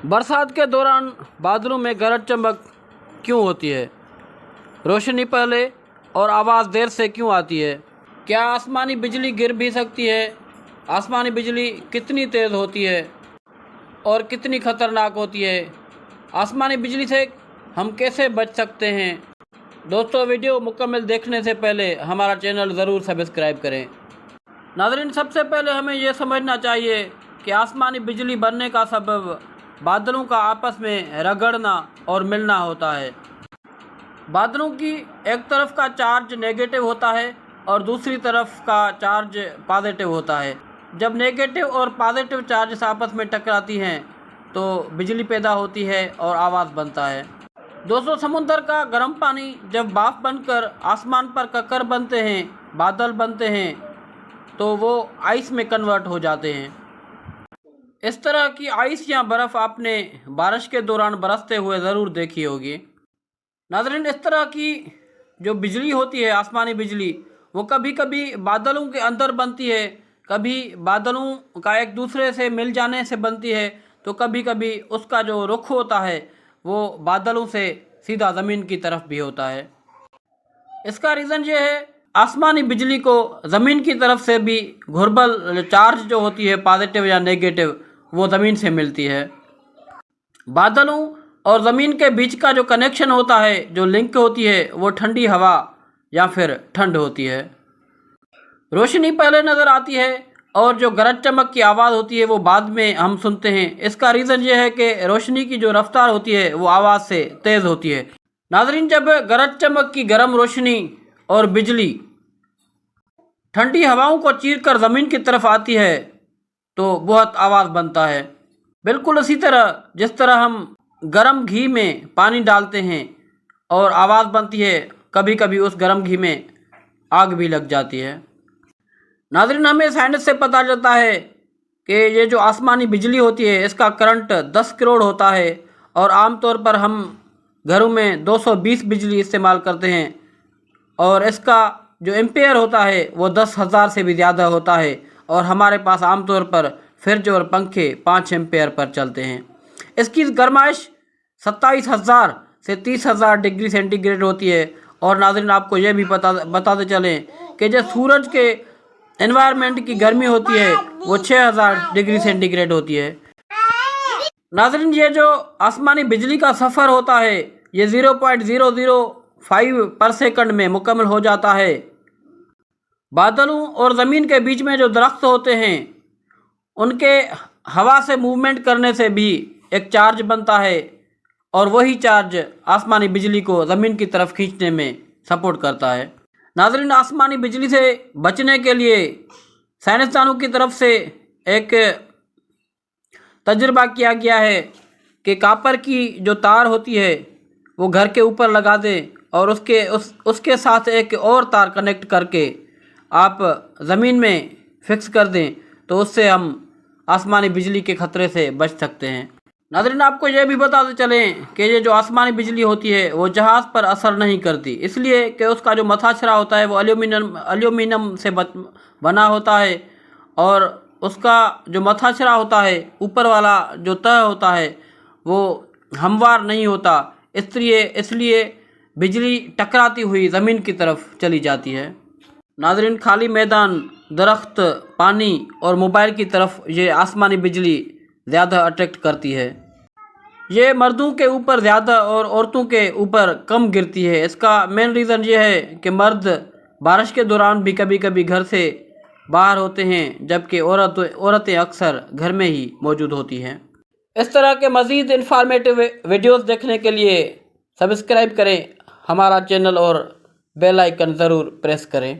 बरसात के दौरान बादलों में गरज चमक क्यों होती है? रोशनी पहले और आवाज़ देर से क्यों आती है? क्या आसमानी बिजली गिर भी सकती है? आसमानी बिजली कितनी तेज़ होती है और कितनी ख़तरनाक होती है? आसमानी बिजली से हम कैसे बच सकते हैं? दोस्तों, वीडियो मुकम्मल देखने से पहले हमारा चैनल ज़रूर सब्सक्राइब करें। नाज़रीन, सबसे पहले हमें यह समझना चाहिए कि आसमानी बिजली बनने का सबब बादलों का आपस में रगड़ना और मिलना होता है। बादलों की एक तरफ का चार्ज नेगेटिव होता है और दूसरी तरफ का चार्ज पॉजिटिव होता है। जब नेगेटिव और पॉजिटिव चार्ज आपस में टकराती हैं तो बिजली पैदा होती है और आवाज़ बनता है। दोस्तों, समुद्र का गर्म पानी जब भाप बनकर आसमान पर कक्कर बनते हैं, बादल बनते हैं, तो वो आइस में कन्वर्ट हो जाते हैं। इस तरह की आइस या बर्फ़ आपने बारिश के दौरान बरसते हुए ज़रूर देखी होगी। नाज़रीन, इस तरह की जो बिजली होती है, आसमानी बिजली, वो कभी कभी बादलों के अंदर बनती है, कभी बादलों का एक दूसरे से मिल जाने से बनती है, तो कभी कभी उसका जो रुख होता है वो बादलों से सीधा ज़मीन की तरफ भी होता है। इसका रीज़न ये है, आसमानी बिजली को ज़मीन की तरफ से भी घुर्बल चार्ज जो होती है, पॉजिटिव या नेगेटिव, वो ज़मीन से मिलती है। बादलों और ज़मीन के बीच का जो कनेक्शन होता है, जो लिंक होती है, वो ठंडी हवा या फिर ठंड होती है। रोशनी पहले नज़र आती है और जो गरज चमक की आवाज़ होती है वो बाद में हम सुनते हैं। इसका रीज़न ये है कि रोशनी की जो रफ्तार होती है वो आवाज़ से तेज़ होती है। नाज़रीन, जब गरज चमक की गर्म रोशनी और बिजली ठंडी हवाओं को चीरकर ज़मीन की तरफ आती है तो बहुत आवाज़ बनता है। बिल्कुल इसी तरह जिस तरह हम गर्म घी में पानी डालते हैं और आवाज़ बनती है, कभी कभी उस गर्म घी में आग भी लग जाती है। नाज़रीन, हमें साइंस से पता चलता है कि ये जो आसमानी बिजली होती है इसका करंट 10 करोड़ होता है और आमतौर पर हम घरों में 220 बिजली इस्तेमाल करते हैं और इसका जो एम्पेयर होता है वो 10,000 से भी ज़्यादा होता है और हमारे पास आमतौर पर फ्रिज और पंखे 5 एम्पेयर पर चलते हैं। इसकी गर्माइश 27,000 से 30,000 डिग्री सेंटीग्रेड होती है। और नाज़रीन, आपको ये भी बताते चलें कि जो सूरज के एनवायरनमेंट की गर्मी होती है वो 6,000 डिग्री सेंटीग्रेड होती है। नाज़रीन, ये जो आसमानी बिजली का सफ़र होता है ये 0.005 पर सेकंड में मुकम्मल हो जाता है। बादलों और ज़मीन के बीच में जो दरख्त होते हैं उनके हवा से मूवमेंट करने से भी एक चार्ज बनता है और वही चार्ज आसमानी बिजली को ज़मीन की तरफ खींचने में सपोर्ट करता है। नाज़रीन, आसमानी बिजली से बचने के लिए साइंसदानों की तरफ से एक तजुर्बा किया गया है कि कापर की जो तार होती है वो घर के ऊपर लगा दें और उसके साथ एक और तार कनेक्ट करके आप ज़मीन में फिक्स कर दें, तो उससे हम आसमानी बिजली के ख़तरे से बच सकते हैं। नाज़रीन, आपको यह भी बताते चलें कि ये जो आसमानी बिजली होती है वो जहाज़ पर असर नहीं करती, इसलिए कि उसका जो मथाछरा होता है वो एल्यूमिनियम से बना होता है और उसका जो मथाछरा होता है, ऊपर वाला जो तह होता है, वो हमवार नहीं होता। इसलिए बिजली टकराती हुई ज़मीन की तरफ चली जाती है। नाज़रीन, खाली मैदान, दरख्त, पानी और मोबाइल की तरफ ये आसमानी बिजली ज़्यादा अट्रैक्ट करती है। ये मर्दों के ऊपर ज़्यादा और औरतों के ऊपर कम गिरती है। इसका मेन रीज़न ये है कि मर्द बारिश के दौरान भी कभी कभी घर से बाहर होते हैं, जबकि औरतें अक्सर घर में ही मौजूद होती हैं। इस तरह के मज़ीद इंफॉर्मेटिव वीडियोस देखने के लिए सब्सक्राइब करें हमारा चैनल और बेल आइकन ज़रूर प्रेस करें।